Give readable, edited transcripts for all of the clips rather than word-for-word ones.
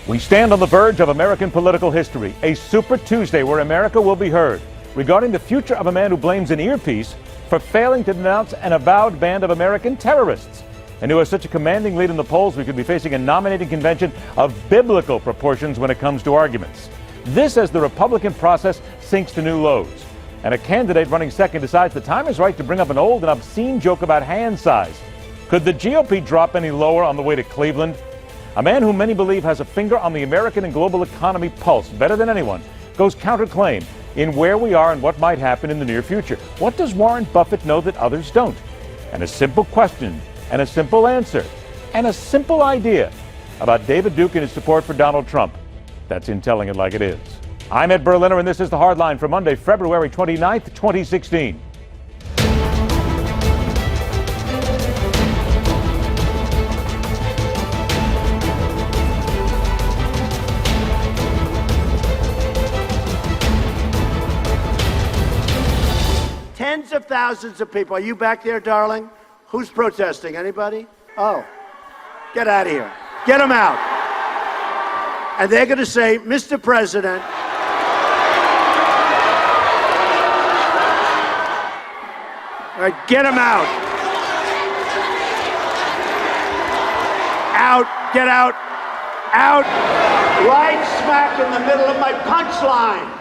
We stand on the verge of American political history, a Super Tuesday where America will be heard regarding the future of a man who blames an earpiece for failing to denounce an avowed band of American terrorists, and who has such a commanding lead in the polls we could be facing a nominating convention of biblical proportions when it comes to arguments. This as the Republican process sinks to new lows, and a candidate running second decides the time is right to bring up an old and obscene joke about hand size. Could the GOP drop any lower on the way to Cleveland? A man whom many believe has a finger on the American and global economy pulse better than anyone goes counterclaim in where we are and what might happen in the near future. What does Warren Buffett know that others don't? And a simple question and a simple answer and a simple idea about David Duke and his support for Donald Trump. That's in telling it like it is. I'm Ed Berliner, and this is The Hardline for Monday, February 29th, 2016. Tens of thousands of people. Are you back there, darling? Who's protesting? Anybody? Oh, get out of here. Get them out. And they're going to say, Mr. President, all right, get them out. Out, get out, out. Right smack in the middle of my punchline.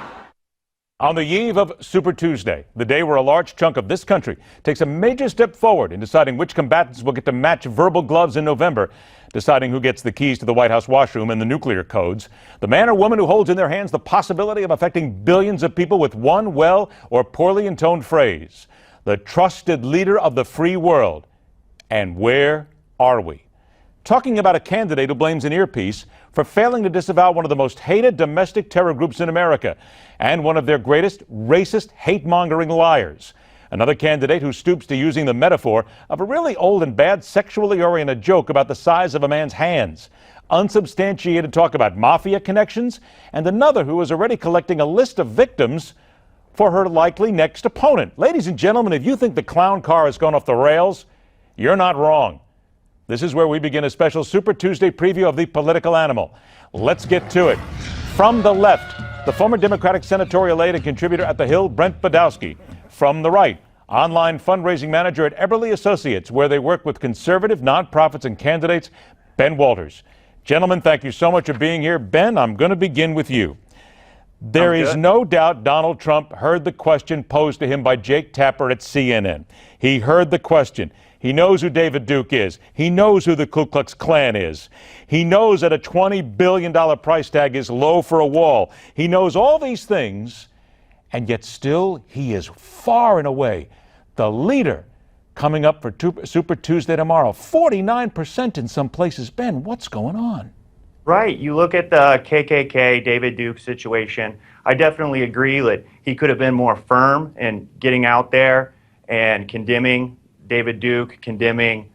On the eve of Super Tuesday, the day where a large chunk of this country takes a major step forward in deciding which combatants will get to match verbal gloves in November, deciding who gets the keys to the White House washroom and the nuclear codes, the man or woman who holds in their hands the possibility of affecting billions of people with one well or poorly intoned phrase, the trusted leader of the free world. And where are we? Talking about a candidate who blames an earpiece for failing to disavow one of the most hated domestic terror groups in America and one of their greatest racist, hate-mongering liars. Another candidate who stoops to using the metaphor of a really old and bad sexually oriented joke about the size of a man's hands. Unsubstantiated talk about mafia connections, and another who is already collecting a list of victims for her likely next opponent. Ladies and gentlemen, if you think the clown car has gone off the rails, you're not wrong. This is where we begin a special Super Tuesday preview of the political animal. Let's get to it. From the left, the former Democratic senatorial aide and contributor at The Hill, Brent Budowsky. From the right, online fundraising manager at Eberle Associates, where they work with conservative nonprofits and candidates, Ben Walters. Gentlemen, thank you so much for being here. Ben, I'm going to begin with you. There is no doubt Donald Trump heard the question posed to him by Jake Tapper at CNN. He heard the question. He knows who David Duke is. He knows who the Ku Klux Klan is. He knows that a $20 billion price tag is low for a wall. He knows all these things, and yet still he is far and away the leader coming up for Super Tuesday tomorrow. 49% in some places. Ben, what's going on? Right. You look at the KKK, David Duke situation. I definitely agree that he could have been more firm in getting out there and condemning David Duke, condemning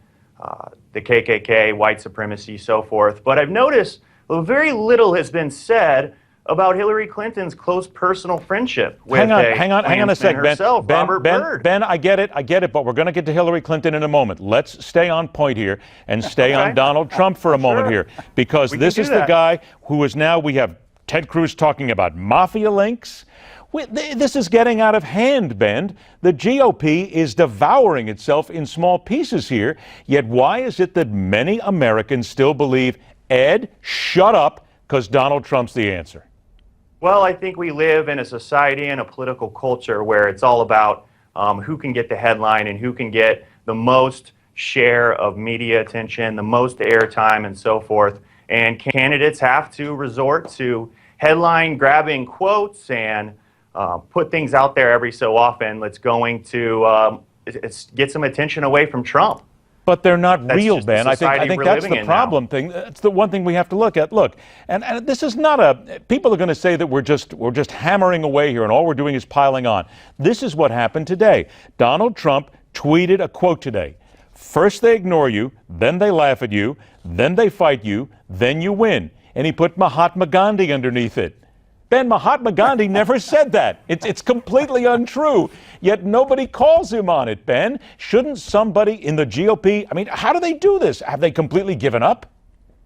the KKK, white supremacy, so forth. But I've noticed very little has been said about Hillary Clinton's close personal friendship with hang on a sec, herself, Robert Byrd. Ben, I get it, but we're going to get to Hillary Clinton in a moment. Let's stay on point here and stay on Donald Trump for a moment here, because this is the guy who is now, we have Ted Cruz talking about mafia links. This is getting out of hand, Ben. The GOP is devouring itself in small pieces here. Yet why is it that many Americans still believe, Ed, shut up, because Donald Trump's the answer? Well, I think we live in a society and a political culture where it's all about who can get the headline and who can get the most share of media attention, the most airtime, and so forth. And candidates have to resort to headline-grabbing quotes and put things out there every so often that's going to get some attention away from Trump. But they're not real, Ben. I think that's the problem thing. That's the one thing we have to look at. Look, and this is not a, people are going to say that we're just hammering away here and all we're doing is piling on. This is what happened today. Donald Trump tweeted a quote today. First they ignore you, then they laugh at you, then they fight you, then you win. And he put Mahatma Gandhi underneath it. Ben, Mahatma Gandhi never said that. It's completely untrue. Yet nobody calls him on it, Ben. Shouldn't somebody in the GOP, I mean, how do they do this? Have they completely given up?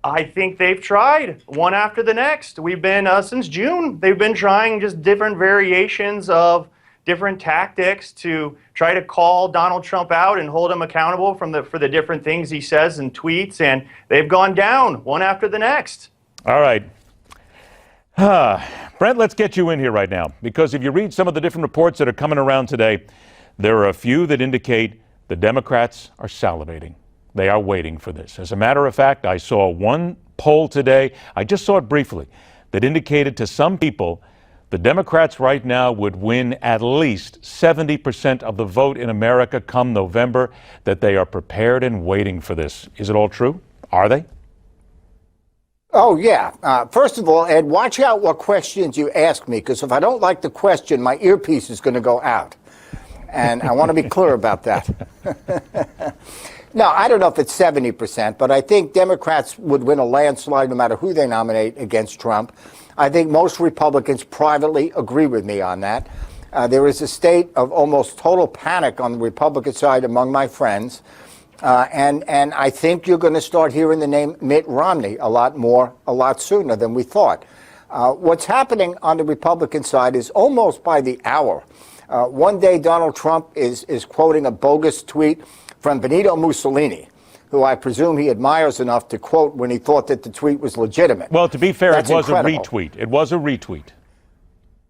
I think they've tried one after the next. We've been, since June, they've been trying just different variations of different tactics to try to call Donald Trump out and hold him accountable for the different things he says and tweets, and they've gone down one after the next. All right. Brent, let's get you in here right now, because if you read some of the different reports that are coming around today, there are a few that indicate the Democrats are salivating. They are waiting for this. As a matter of fact, I saw one poll today, I just saw it briefly, that indicated to some people the Democrats right now would win at least 70% of the vote in America come November, that they are prepared and waiting for this. Is it all true? Are they? Oh, yeah. First of all, Ed, watch out what questions you ask me, because if I don't like the question, my earpiece is going to go out. And I want to be clear about that. No, I don't know if it's 70%, but I think Democrats would win a landslide no matter who they nominate against Trump. I think most Republicans privately agree with me on that. There is a state of almost total panic on the Republican side among my friends. And I think you're going to start hearing the name Mitt Romney a lot sooner than we thought. What's happening on the Republican side is almost by the hour. One day Donald Trump is quoting a bogus tweet from Benito Mussolini, who I presume he admires enough to quote when he thought that the tweet was legitimate. Well, to be fair, That's it was incredible. a retweet. It was a retweet.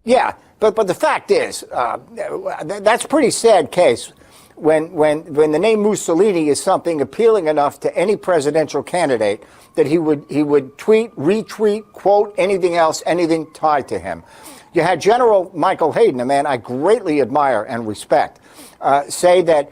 Yeah, but the fact is, that's a pretty sad case when the name Mussolini is something appealing enough to any presidential candidate that he would tweet, retweet, quote, anything else, anything tied to him. You had General Michael Hayden, a man I greatly admire and respect, say that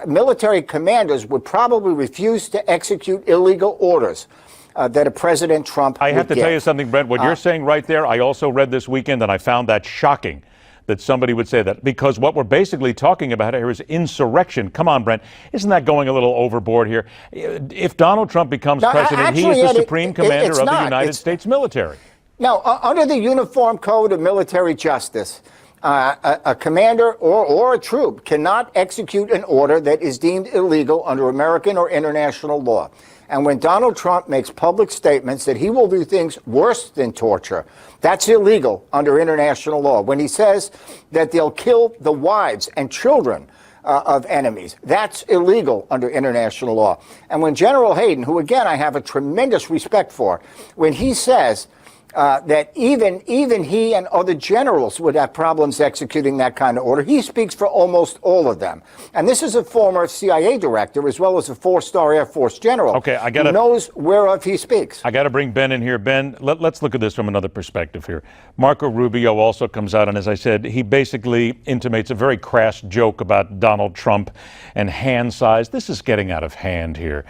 military commanders would probably refuse to execute illegal orders that a President Trump I have to would tell give. you something, Brent. What you're saying right there, I also read this weekend, and I found that shocking that somebody would say that, because what we're basically talking about here is insurrection. Come on, Brent. Isn't that going a little overboard here? If Donald Trump becomes president, he is the supreme commander of the United States military. Now, under the Uniform Code of Military Justice, a commander or a troop cannot execute an order that is deemed illegal under American or international law. And when Donald Trump makes public statements that he will do things worse than torture, that's illegal under international law. When he says that they'll kill the wives and children of enemies, that's illegal under international law. And when General Hayden, who again I have a tremendous respect for, when he says that even he and other generals would have problems executing that kind of order, he speaks for almost all of them. And this is a former CIA director as well as a four-star Air Force general who knows whereof he speaks. I got to bring Ben in here. Ben, let's look at this from another perspective here. Marco Rubio also comes out, and as I said, he basically intimates a very crass joke about Donald Trump and hand size. This is getting out of hand here.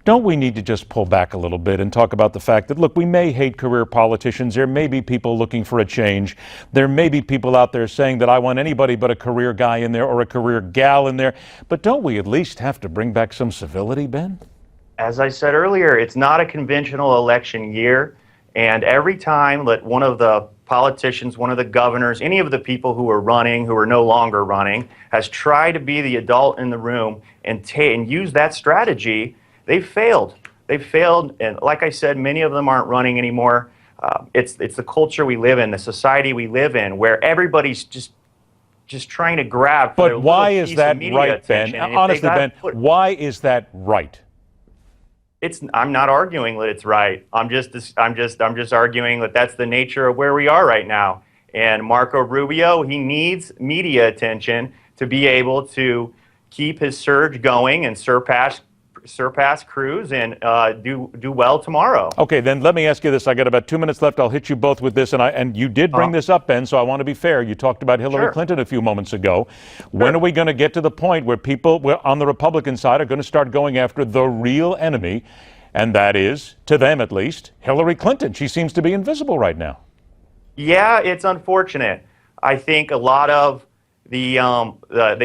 Don't we need to just pull back a little bit and talk about the fact that, look, we may hate career politicians. There may be people looking for a change. There may be people out there saying that I want anybody but a career guy in there or a career gal in there. But don't we at least have to bring back some civility, Ben? As I said earlier, it's not a conventional election year. And every time that one of the politicians, one of the governors, any of the people who are running, who are no longer running, has tried to be the adult in the room and use that strategy, they've failed. They've failed, and like I said, many of them aren't running anymore. It's the culture we live in, the society we live in, where everybody's just trying to grab. But why is that right, Ben? Honestly, Ben, why is that right? I'm not arguing that it's right. I'm just arguing that that's the nature of where we are right now. And Marco Rubio, he needs media attention to be able to keep his surge going and surpass Cruz and do well tomorrow. Okay, then let me ask you this. I got about 2 minutes left. I'll hit you both with this, and you did bring this up, Ben, so I want to be fair. You talked about Hillary Clinton a few moments ago. When are we going to get to the point where people on the Republican side are going to start going after the real enemy, and that is, to them at least, Hillary Clinton? She seems to be invisible right now. Yeah, it's unfortunate. I think a lot of the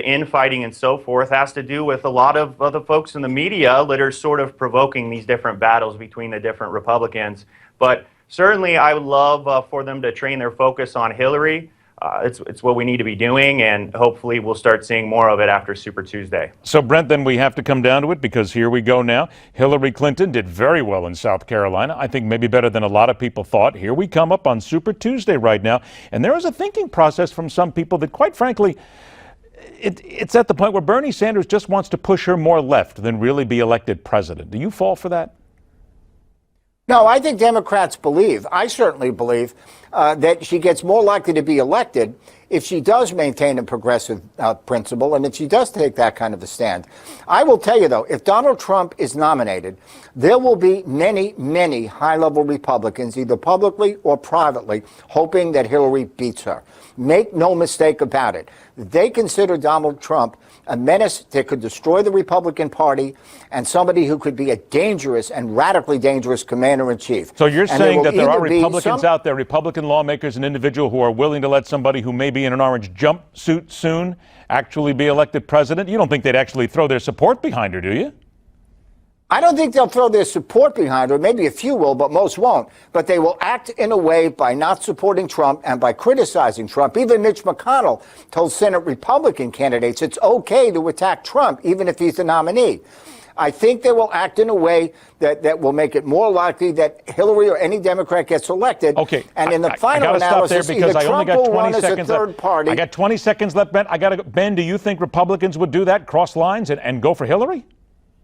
infighting and so forth has to do with a lot of other folks in the media that are sort of provoking these different battles between the different Republicans. But certainly I would love for them to train their focus on Hillary. it's what we need to be doing, and hopefully we'll start seeing more of it after Super Tuesday. So, Brent, then we have to come down to it because here we go now. Hillary Clinton did very well in South Carolina. I think maybe better than a lot of people thought. Here we come up on Super Tuesday right now. And there is a thinking process from some people that, quite frankly, it's at the point where Bernie Sanders just wants to push her more left than really be elected president. Do you fall for that? No, I think Democrats believe, I certainly believe, that she gets more likely to be elected if she does maintain a progressive principle and if she does take that kind of a stand. I will tell you, though, if Donald Trump is nominated, there will be many, many high-level Republicans, either publicly or privately, hoping that Hillary beats her. Make no mistake about it. They consider Donald Trump a menace that could destroy the Republican Party and somebody who could be a dangerous and radically dangerous commander-in-chief. So you're saying that there are Republicans out there, Republican lawmakers and individuals who are willing to let somebody who may be in an orange jumpsuit soon actually be elected president? You don't think they'd actually throw their support behind her, do you? I don't think they'll throw their support behind her. Maybe a few will, but most won't. But they will act in a way by not supporting Trump and by criticizing Trump. Even Mitch McConnell told Senate Republican candidates it's okay to attack Trump, even if he's the nominee. I think they will act in a way that will make it more likely that Hillary or any Democrat gets elected. Okay. And in the final I analysis, stop there because either I only Trump got will run 20 as a seconds third left. party. I got 20 seconds left, Ben. Ben, do you think Republicans would do that, cross lines, and go for Hillary?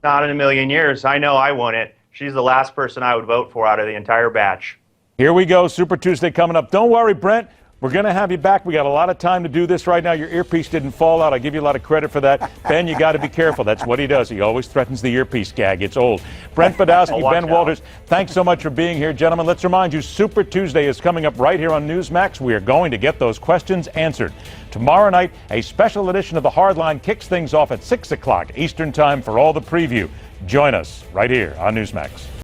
Not in a million years. I know I wouldn't. She's the last person I would vote for out of the entire batch. Here we go. Super Tuesday coming up. Don't worry, Brent. We're going to have you back. We got a lot of time to do this right now. Your earpiece didn't fall out. I give you a lot of credit for that. Ben, you got to be careful. That's what he does. He always threatens the earpiece gag. It's old. Brent Budowsky, Ben Walters, thanks so much for being here, gentlemen. Let's remind you, Super Tuesday is coming up right here on Newsmax. We are going to get those questions answered. Tomorrow night, a special edition of The Hardline kicks things off at 6 o'clock Eastern Time for all the preview. Join us right here on Newsmax.